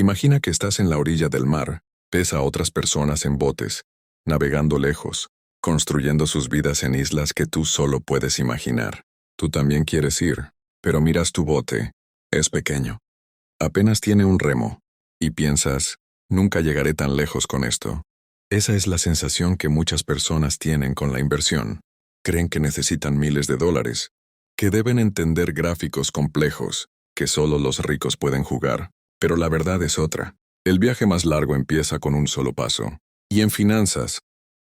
Imagina que estás en la orilla del mar, ves a otras personas en botes, navegando lejos, construyendo sus vidas en islas que tú solo puedes imaginar. Tú también quieres ir, pero miras tu bote, es pequeño. Apenas tiene un remo, y piensas, nunca llegaré tan lejos con esto. Esa es la sensación que muchas personas tienen con la inversión. Creen que necesitan miles de dólares, que deben entender gráficos complejos, que solo los ricos pueden jugar. Pero la verdad es otra. El viaje más largo empieza con un solo paso. Y en finanzas,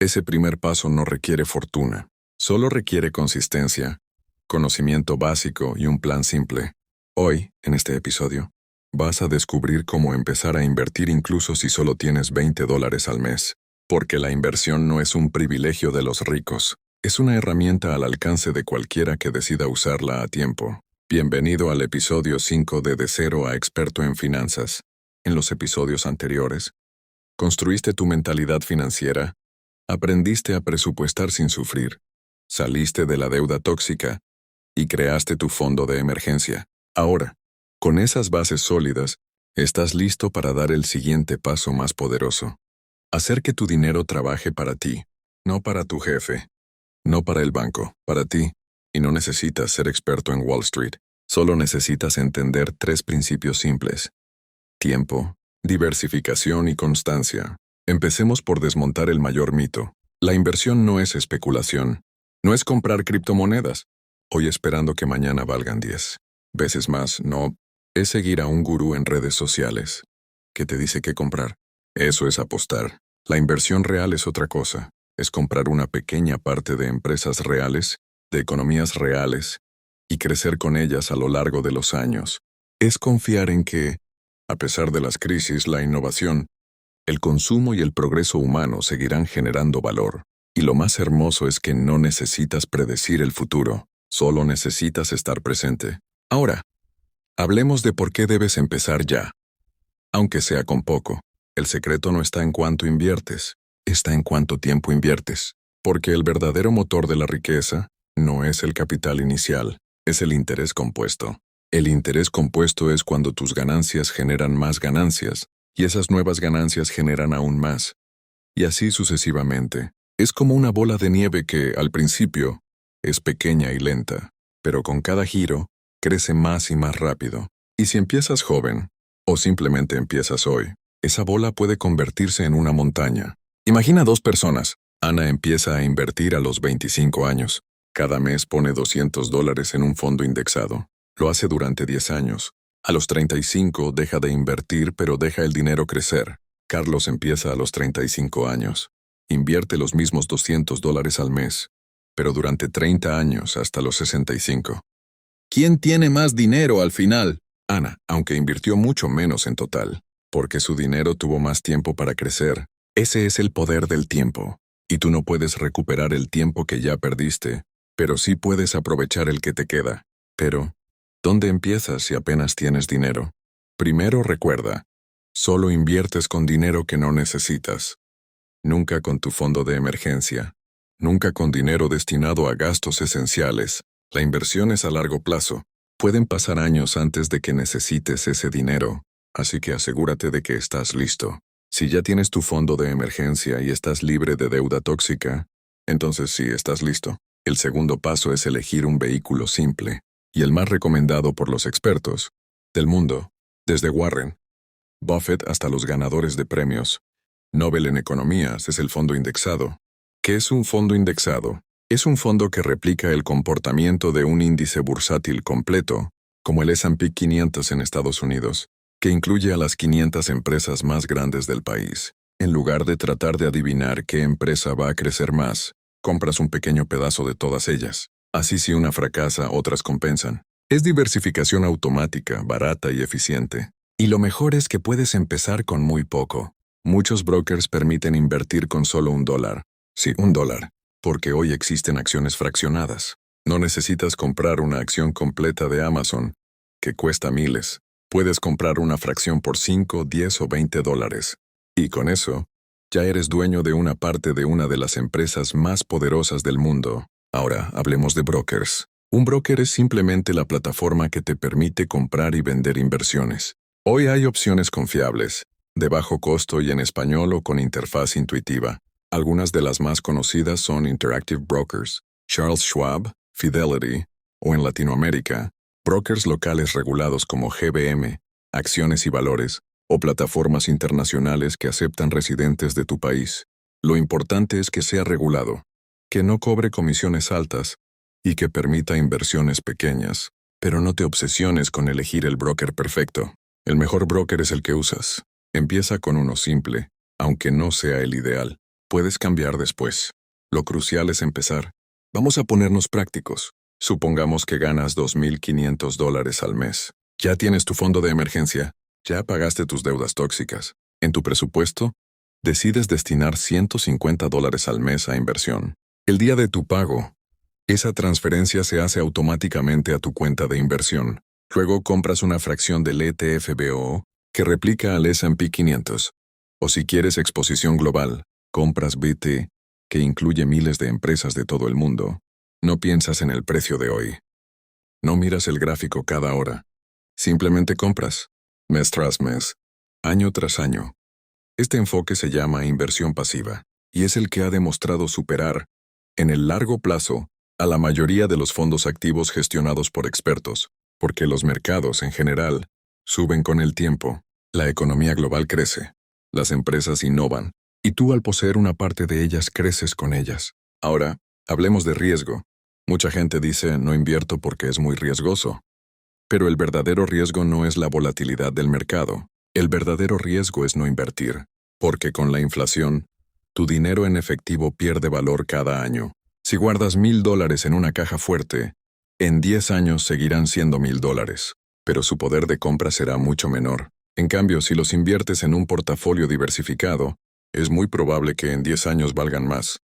ese primer paso no requiere fortuna, solo requiere consistencia, conocimiento básico y un plan simple. Hoy, en este episodio, vas a descubrir cómo empezar a invertir incluso si solo tienes $20 al mes. Porque la inversión no es un privilegio de los ricos, es una herramienta al alcance de cualquiera que decida usarla a tiempo. Bienvenido al episodio 5 de Cero a Experto en Finanzas. En los episodios anteriores, construiste tu mentalidad financiera, aprendiste a presupuestar sin sufrir, saliste de la deuda tóxica y creaste tu fondo de emergencia. Ahora, con esas bases sólidas, estás listo para dar el siguiente paso más poderoso. Hacer que tu dinero trabaje para ti, no para tu jefe, no para el banco, para ti. Y no necesitas ser experto en Wall Street, solo necesitas entender 3 principios simples: tiempo, diversificación y constancia. Empecemos por desmontar el mayor mito. La inversión no es especulación, no es comprar criptomonedas, hoy esperando que mañana valgan 10 veces más, no, es seguir a un gurú en redes sociales que te dice qué comprar. Eso es apostar. La inversión real es otra cosa, es comprar una pequeña parte de empresas reales, de economías reales, y crecer con ellas a lo largo de los años. Es confiar en que, a pesar de las crisis, la innovación, el consumo y el progreso humano seguirán generando valor. Y lo más hermoso es que no necesitas predecir el futuro, solo necesitas estar presente. Ahora, hablemos de por qué debes empezar ya. Aunque sea con poco, el secreto no está en cuánto inviertes, está en cuánto tiempo inviertes. Porque el verdadero motor de la riqueza no es el capital inicial, es el interés compuesto. El interés compuesto es cuando tus ganancias generan más ganancias, y esas nuevas ganancias generan aún más. Y así sucesivamente. Es como una bola de nieve que, al principio, es pequeña y lenta, pero con cada giro, crece más y más rápido. Y si empiezas joven, o simplemente empiezas hoy, esa bola puede convertirse en una montaña. Imagina 2 personas. Ana empieza a invertir a los 25 años. Cada mes pone $200 en un fondo indexado. Lo hace durante 10 años. A los 35 deja de invertir, pero deja el dinero crecer. Carlos empieza a los 35 años. Invierte los mismos $200 al mes, pero durante 30 años hasta los 65. ¿Quién tiene más dinero al final? Ana, aunque invirtió mucho menos en total, porque su dinero tuvo más tiempo para crecer. Ese es el poder del tiempo. Y tú no puedes recuperar el tiempo que ya perdiste, pero sí puedes aprovechar el que te queda. Pero, ¿dónde empiezas si apenas tienes dinero? Primero recuerda, solo inviertes con dinero que no necesitas. Nunca con tu fondo de emergencia. Nunca con dinero destinado a gastos esenciales. La inversión es a largo plazo. Pueden pasar años antes de que necesites ese dinero, así que asegúrate de que estás listo. Si ya tienes tu fondo de emergencia y estás libre de deuda tóxica, entonces sí estás listo. El segundo paso es elegir un vehículo simple, y el más recomendado por los expertos del mundo, desde Warren Buffett hasta los ganadores de premios Nobel en economías, es el fondo indexado. ¿Qué es un fondo indexado? Es un fondo que replica el comportamiento de un índice bursátil completo, como el S&P 500 en Estados Unidos, que incluye a las 500 empresas más grandes del país. En lugar de tratar de adivinar qué empresa va a crecer más, compras un pequeño pedazo de todas ellas. Así si una fracasa, otras compensan. Es diversificación automática, barata y eficiente. Y lo mejor es que puedes empezar con muy poco. Muchos brokers permiten invertir con solo $1. Sí, $1. Porque hoy existen acciones fraccionadas. No necesitas comprar una acción completa de Amazon, que cuesta miles. Puedes comprar una fracción por 5, 10 o $20. Y con eso, ya eres dueño de una parte de una de las empresas más poderosas del mundo. Ahora, hablemos de brokers. Un broker es simplemente la plataforma que te permite comprar y vender inversiones. Hoy hay opciones confiables, de bajo costo y en español o con interfaz intuitiva. Algunas de las más conocidas son Interactive Brokers, Charles Schwab, Fidelity, o en Latinoamérica, brokers locales regulados como GBM, Acciones y Valores, o plataformas internacionales que aceptan residentes de tu país. Lo importante es que sea regulado, que no cobre comisiones altas y que permita inversiones pequeñas. Pero no te obsesiones con elegir el broker perfecto. El mejor broker es el que usas. Empieza con uno simple, aunque no sea el ideal. Puedes cambiar después. Lo crucial es empezar. Vamos a ponernos prácticos. Supongamos que ganas $2,500 al mes. Ya tienes tu fondo de emergencia. Ya pagaste tus deudas tóxicas. En tu presupuesto, decides destinar $150 al mes a inversión. El día de tu pago, esa transferencia se hace automáticamente a tu cuenta de inversión. Luego compras una fracción del ETF-BOO que replica al S&P 500. O si quieres exposición global, compras BT, que incluye miles de empresas de todo el mundo. No piensas en el precio de hoy. No miras el gráfico cada hora. Simplemente compras, mes tras mes, año tras año. Este enfoque se llama inversión pasiva, y es el que ha demostrado superar, en el largo plazo, a la mayoría de los fondos activos gestionados por expertos, porque los mercados, en general, suben con el tiempo, la economía global crece, las empresas innovan, y tú al poseer una parte de ellas creces con ellas. Ahora, hablemos de riesgo. Mucha gente dice, no invierto porque es muy riesgoso. Pero el verdadero riesgo no es la volatilidad del mercado. El verdadero riesgo es no invertir, porque con la inflación, tu dinero en efectivo pierde valor cada año. Si guardas $1,000 en una caja fuerte, en 10 años seguirán siendo $1,000, pero su poder de compra será mucho menor. En cambio, si los inviertes en un portafolio diversificado, es muy probable que en 10 años valgan más,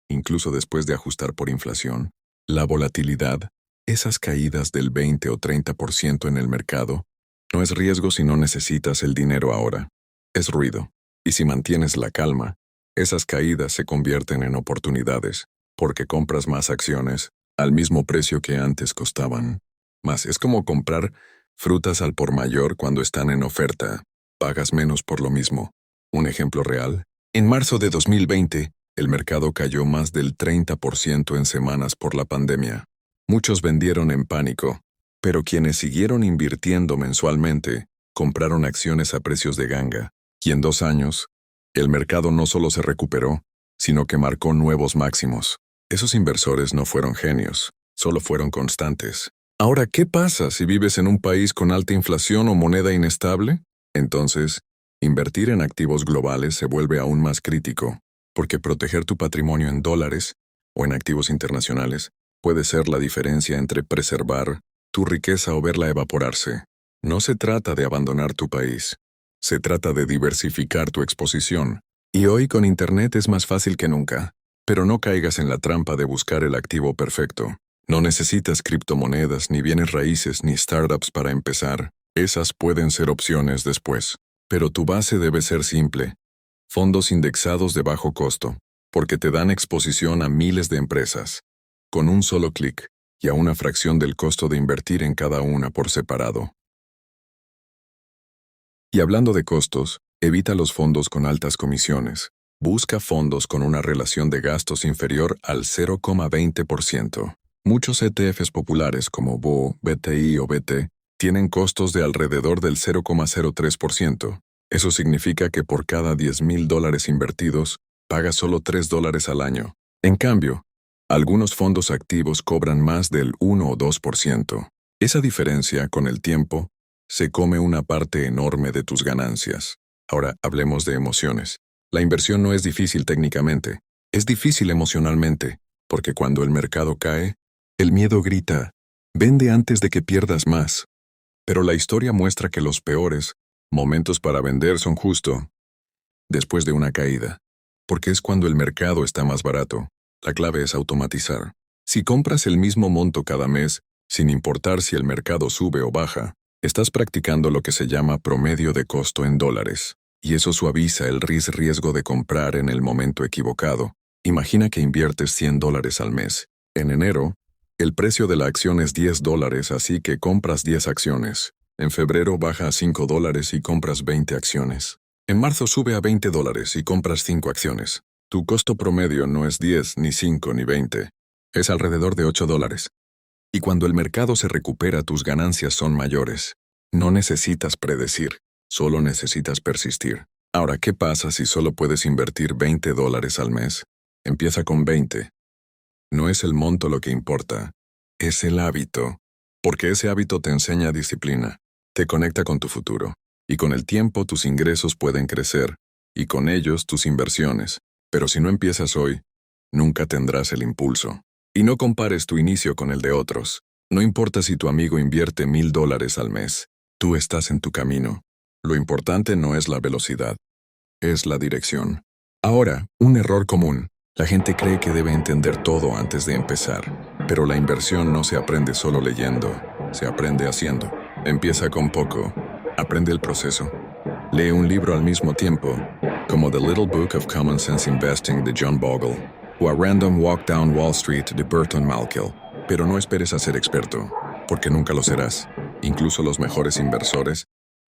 incluso después de ajustar por inflación. La volatilidad, esas caídas del 20 o 30% en el mercado, no es riesgo si no necesitas el dinero ahora. Es ruido. Y si mantienes la calma, esas caídas se convierten en oportunidades, porque compras más acciones al mismo precio que antes costaban. Más es como comprar frutas al por mayor cuando están en oferta. Pagas menos por lo mismo. Un ejemplo real. En marzo de 2020, el mercado cayó más del 30% en semanas por la pandemia. Muchos vendieron en pánico, pero quienes siguieron invirtiendo mensualmente, compraron acciones a precios de ganga. Y en 2 años, el mercado no solo se recuperó, sino que marcó nuevos máximos. Esos inversores no fueron genios, solo fueron constantes. Ahora, ¿qué pasa si vives en un país con alta inflación o moneda inestable? Entonces, invertir en activos globales se vuelve aún más crítico, porque proteger tu patrimonio en dólares o en activos internacionales puede ser la diferencia entre preservar tu riqueza o verla evaporarse. No se trata de abandonar tu país, se trata de diversificar tu exposición. Y hoy con Internet es más fácil que nunca. Pero no caigas en la trampa de buscar el activo perfecto. No necesitas criptomonedas, ni bienes raíces, ni startups para empezar. Esas pueden ser opciones después. Pero tu base debe ser simple. Fondos indexados de bajo costo, porque te dan exposición a miles de empresas, con un solo clic, y a una fracción del costo de invertir en cada una por separado. Y hablando de costos, evita los fondos con altas comisiones. Busca fondos con una relación de gastos inferior al 0,20%. Muchos ETFs populares como BO, BTI o BT tienen costos de alrededor del 0,03%. Eso significa que por cada $10,000 invertidos, pagas solo $3 al año. En cambio, algunos fondos activos cobran más del 1 o 2%. Esa diferencia, con el tiempo, se come una parte enorme de tus ganancias. Ahora hablemos de emociones. La inversión no es difícil técnicamente, es difícil emocionalmente, porque cuando el mercado cae, el miedo grita, vende antes de que pierdas más. Pero la historia muestra que los peores momentos para vender son justo después de una caída, porque es cuando el mercado está más barato. La clave es automatizar. Si compras el mismo monto cada mes, sin importar si el mercado sube o baja, estás practicando lo que se llama promedio de costo en dólares. Y eso suaviza el riesgo de comprar en el momento equivocado. Imagina que inviertes $100 al mes. En enero, el precio de la acción es $10, así que compras 10 acciones. En febrero baja a $5 y compras 20 acciones. En marzo sube a $20 y compras 5 acciones. Tu costo promedio no es 10, ni 5, ni 20. Es alrededor de $8. Y cuando el mercado se recupera, tus ganancias son mayores. No necesitas predecir, solo necesitas persistir. Ahora, ¿qué pasa si solo puedes invertir $20 al mes? Empieza con 20. No es el monto lo que importa, es el hábito. Porque ese hábito te enseña disciplina, te conecta con tu futuro. Y con el tiempo tus ingresos pueden crecer, y con ellos tus inversiones. Pero si no empiezas hoy, nunca tendrás el impulso. Y no compares tu inicio con el de otros. No importa si tu amigo invierte $1000 al mes. Tú estás en tu camino. Lo importante no es la velocidad, es la dirección. Ahora, un error común. La gente cree que debe entender todo antes de empezar. Pero la inversión no se aprende solo leyendo, se aprende haciendo. Empieza con poco. Aprende el proceso. Lee un libro al mismo tiempo, como The Little Book of Common Sense Investing de John Bogle, o A Random Walk Down Wall Street de Burton Malkiel. Pero no esperes a ser experto, porque nunca lo serás. Incluso los mejores inversores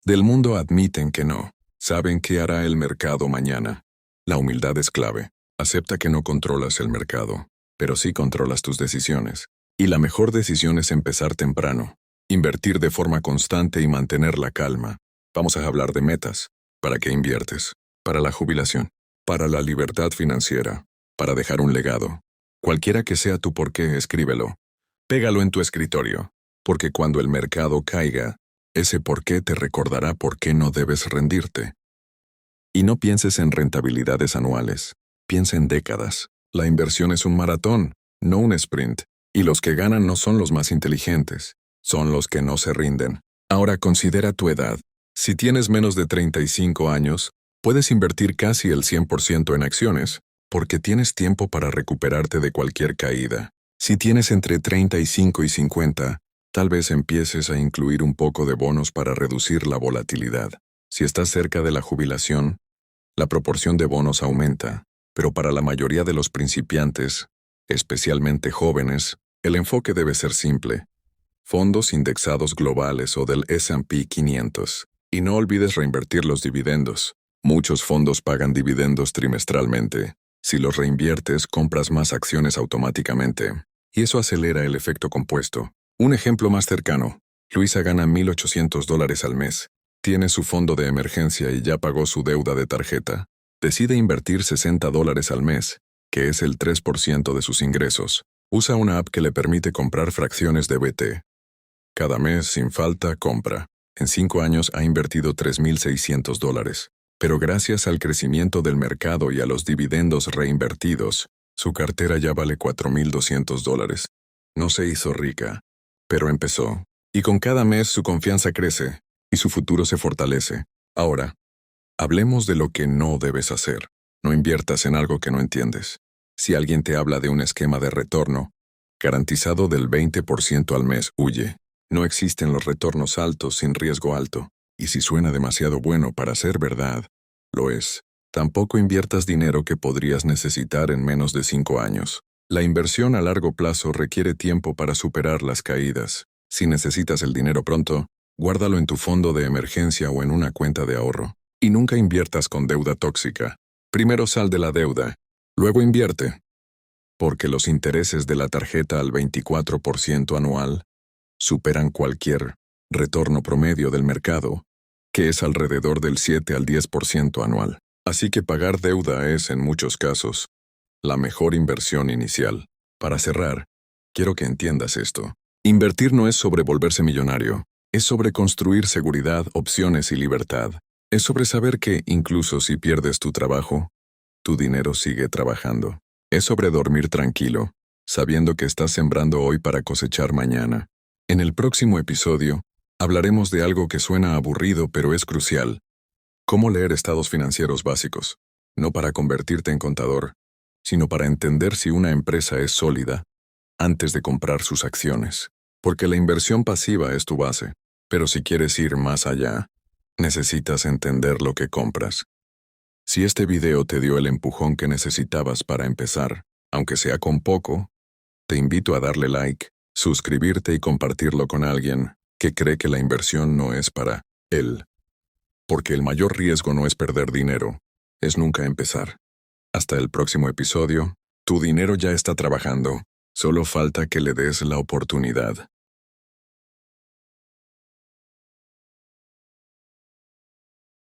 del mundo admiten que no. Saben qué hará el mercado mañana. La humildad es clave. Acepta que no controlas el mercado, pero sí controlas tus decisiones. Y la mejor decisión es empezar temprano. Invertir de forma constante y mantener la calma. Vamos a hablar de metas. ¿Para qué inviertes? Para la jubilación. Para la libertad financiera. Para dejar un legado. Cualquiera que sea tu porqué, escríbelo. Pégalo en tu escritorio. Porque cuando el mercado caiga, ese porqué te recordará por qué no debes rendirte. Y no pienses en rentabilidades anuales. Piensa en décadas. La inversión es un maratón, no un sprint. Y los que ganan no son los más inteligentes, son los que no se rinden. Ahora considera tu edad. Si tienes menos de 35 años, puedes invertir casi el 100% en acciones, porque tienes tiempo para recuperarte de cualquier caída. Si tienes entre 35 y 50, tal vez empieces a incluir un poco de bonos para reducir la volatilidad. Si estás cerca de la jubilación, la proporción de bonos aumenta. Pero para la mayoría de los principiantes, especialmente jóvenes, el enfoque debe ser simple. Fondos indexados globales o del S&P 500. Y no olvides reinvertir los dividendos. Muchos fondos pagan dividendos trimestralmente. Si los reinviertes, compras más acciones automáticamente. Y eso acelera el efecto compuesto. Un ejemplo más cercano. Luisa gana $1,800 al mes. Tiene su fondo de emergencia y ya pagó su deuda de tarjeta. Decide invertir $60 al mes, que es el 3% de sus ingresos. Usa una app que le permite comprar fracciones de BT. Cada mes, sin falta, compra. En 5 años ha invertido $3,600. Pero gracias al crecimiento del mercado y a los dividendos reinvertidos, su cartera ya vale $4,200. No se hizo rica, pero empezó. Y con cada mes su confianza crece, y su futuro se fortalece. Ahora, hablemos de lo que no debes hacer. No inviertas en algo que no entiendes. Si alguien te habla de un esquema de retorno garantizado del 20% al mes, huye. No existen los retornos altos sin riesgo alto. Y si suena demasiado bueno para ser verdad, lo es. Tampoco inviertas dinero que podrías necesitar en menos de 5 años. La inversión a largo plazo requiere tiempo para superar las caídas. Si necesitas el dinero pronto, guárdalo en tu fondo de emergencia o en una cuenta de ahorro. Y nunca inviertas con deuda tóxica. Primero sal de la deuda, luego invierte. Porque los intereses de la tarjeta al 24% anual superan cualquier retorno promedio del mercado, que es alrededor del 7 al 10% anual. Así que pagar deuda es, en muchos casos, la mejor inversión inicial. Para cerrar, quiero que entiendas esto. Invertir no es sobre volverse millonario, es sobre construir seguridad, opciones y libertad. Es sobre saber que, incluso si pierdes tu trabajo, tu dinero sigue trabajando. Es sobre dormir tranquilo, sabiendo que estás sembrando hoy para cosechar mañana. En el próximo episodio, hablaremos de algo que suena aburrido pero es crucial. Cómo leer estados financieros básicos, no para convertirte en contador, sino para entender si una empresa es sólida antes de comprar sus acciones. Porque la inversión pasiva es tu base, pero si quieres ir más allá, necesitas entender lo que compras. Si este video te dio el empujón que necesitabas para empezar, aunque sea con poco, te invito a darle like, suscribirte y compartirlo con alguien que cree que la inversión no es para él. Porque el mayor riesgo no es perder dinero, es nunca empezar. Hasta el próximo episodio, tu dinero ya está trabajando, solo falta que le des la oportunidad.